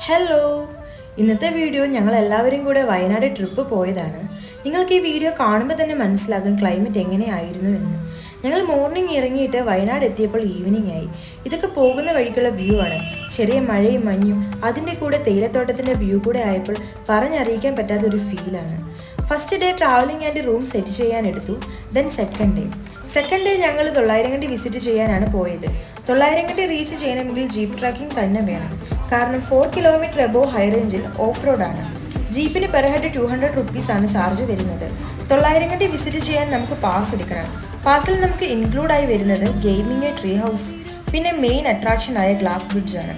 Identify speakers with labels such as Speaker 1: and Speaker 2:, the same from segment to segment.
Speaker 1: Hello, ഇന്നത്തെ video ഞങ്ങൾ എല്ലാവരും കൂടെ വയനാട് ട്രിപ്പ് പോയതാണ്. നിങ്ങൾക്ക് ഈ വീഡിയോ കാണുമ്പോൾ തന്നെ മനസ്സിലാകും ക്ലൈമറ്റ് എങ്ങനെയായിരുന്നു എന്ന്. ഞങ്ങൾ മോർണിംഗ് ഇറങ്ങിയിട്ട് വയനാട് എത്തിയപ്പോൾ ഈവനിങ് ആയി. ഇതൊക്കെ പോകുന്ന വഴിക്കുള്ള വ്യൂ ആണ്. ചെറിയ മഴയും മഞ്ഞും അതിൻ്റെ കൂടെ തേയിലത്തോട്ടത്തിൻ്റെ വ്യൂ കൂടെ ആയപ്പോൾ പറഞ്ഞറിയിക്കാൻ പറ്റാത്ത ഒരു ഫീലാണ്. First day travelling and room set ചെയ്യാൻ എടുത്തു. ദെൻ സെക്കൻഡ് ഡേ ഞങ്ങൾ തൊള്ളായിരങ്കണ്ടി വിസിറ്റ് ചെയ്യാനാണ് പോയത്. തൊള്ളായിരങ്കണ്ടി റീച്ച് ചെയ്യണമെങ്കിൽ ജീപ്പ് ട്രാക്കിംഗ് തന്നെ വേണം. കാരണം 4 കിലോമീറ്റർ എബോവ് ഹൈ റേഞ്ചിൽ ഓഫ് റോഡാണ്. ജീപ്പിന് പെർ ഹെഡ് 200 റുപ്പീസാണ് ചാർജ് വരുന്നത്. തൊള്ളായിരങ്കണ്ടി വിസിറ്റ് ചെയ്യാൻ നമുക്ക് പാസ് എടുക്കണം. പാസിൽ നമുക്ക് ഇൻക്ലൂഡായി വരുന്നത് ഗെയിമിംഗ്, ട്രീ ഹൗസ്, പിന്നെ മെയിൻ അട്രാക്ഷൻ ആയ ഗ്ലാസ് ബ്രിഡ്ജ് ആണ്.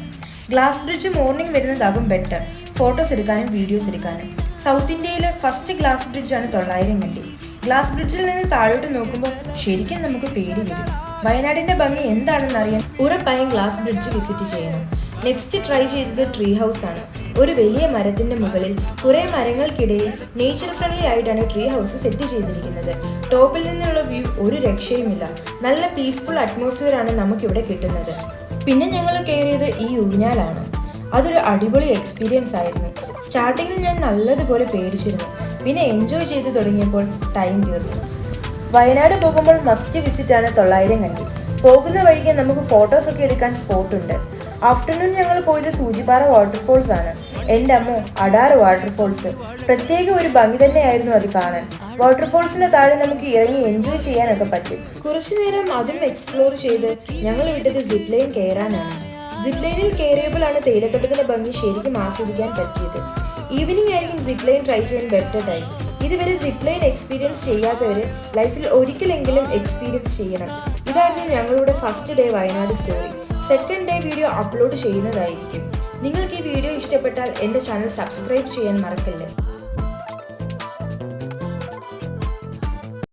Speaker 1: ഗ്ലാസ് ബ്രിഡ്ജ് മോർണിംഗ് വരുന്നതാകും ബെറ്റർ, ഫോട്ടോസ് എടുക്കാനും വീഡിയോസ് എടുക്കാനും. സൗത്ത് ഇന്ത്യയിലെ ഫസ്റ്റ് ഗ്ലാസ് ബ്രിഡ്ജാണ് തൊള്ളായിരങ്കണ്ടി. ഗ്ലാസ് ബ്രിഡ്ജിൽ നിന്ന് താഴോട്ട് നോക്കുമ്പോൾ ശരിക്കും നമുക്ക് പേടി വരും. വയനാടിൻ്റെ ഭംഗി എന്താണെന്ന് അറിയാൻ ഉറപ്പായും ഗ്ലാസ് ബ്രിഡ്ജ് വിസിറ്റ് ചെയ്യണം. നെക്സ്റ്റ് ട്രൈ ചെയ്തത് ട്രീ ഹൗസ് ആണ്. ഒരു വലിയ മരത്തിൻ്റെ മുകളിൽ കുറേ മരങ്ങൾക്കിടയിൽ നേച്ചർ ഫ്രണ്ട്ലി ആയിട്ടാണ് ട്രീ ഹൗസ് സെറ്റ് ചെയ്തിരിക്കുന്നത്. ടോപ്പിൽ നിന്നുള്ള വ്യൂ ഒരു രക്ഷയുമില്ല. നല്ല പീസ്ഫുൾ അറ്റ്മോസ്ഫിയർ ആണ് നമുക്കിവിടെ കിട്ടുന്നത്. പിന്നെ ഞങ്ങൾ കയറിയത് ഈ ഊഞ്ഞാലാണ്. അതൊരു അടിപൊളി എക്സ്പീരിയൻസ് ആയിരുന്നു. സ്റ്റാർട്ടിങ്ങിൽ ഞാൻ നല്ലതുപോലെ പേടിച്ചിരുന്നു. പിന്നെ എൻജോയ് ചെയ്ത് തുടങ്ങിയപ്പോൾ ടൈം തീർന്നു. വയനാട് പോകുമ്പോൾ മസ്റ്റ് വിസിറ്റാണ് തൊള്ളായിരങ്കണ്ടി. പോകുന്ന വഴിക്ക് നമുക്ക് ഫോട്ടോസൊക്കെ എടുക്കാൻ സ്പോട്ടുണ്ട്. ആഫ്റ്റർനൂൺ ഞങ്ങൾ പോയത് സൂചിപ്പാറ വാട്ടർഫോൾസ് ആണ്. എൻ്റെ അമ്മോ, അടാറ് വാട്ടർഫോൾസ്! പ്രത്യേക ഒരു ഭംഗി തന്നെയായിരുന്നു അത് കാണാൻ. വാട്ടർഫോൾസിന് താഴെ നമുക്ക് ഇറങ്ങി എൻജോയ് ചെയ്യാനൊക്കെ പറ്റും. കുറച്ചു നേരം അതും എക്സ്പ്ലോർ ചെയ്ത് ഞങ്ങൾ വിട്ടത് സിപ്പ് ലൈൻ കയറാനാണ്. സിപ്പ് ലൈനിൽ കയറിയപ്പോഴാണ് തേയിലത്തോട്ടത്തിന്റെ ഭംഗി ശരിക്കും ആസ്വദിക്കാൻ പറ്റിയത്. ഈവനിങ് ആയിരിക്കും സിപ്പ് ലൈൻ ട്രൈ ചെയ്യാൻ ബെറ്റർ ടൈം. ഇതുവരെ സിപ്പ് ലൈൻ എക്സ്പീരിയൻസ് ചെയ്യാത്തവർ ലൈഫിൽ ഒരിക്കലെങ്കിലും എക്സ്പീരിയൻസ് ചെയ്യണം. ഇതായിരുന്നു ഞങ്ങളുടെ first day Wayanad story. Second day video upload ചെയ്യുന്നതായിരിക്കും. നിങ്ങൾക്ക് ഈ വീഡിയോ ഇഷ്ടപ്പെട്ടാൽ എൻ്റെ ചാനൽ സബ്സ്ക്രൈബ് ചെയ്യാൻ മറക്കല്ലേ.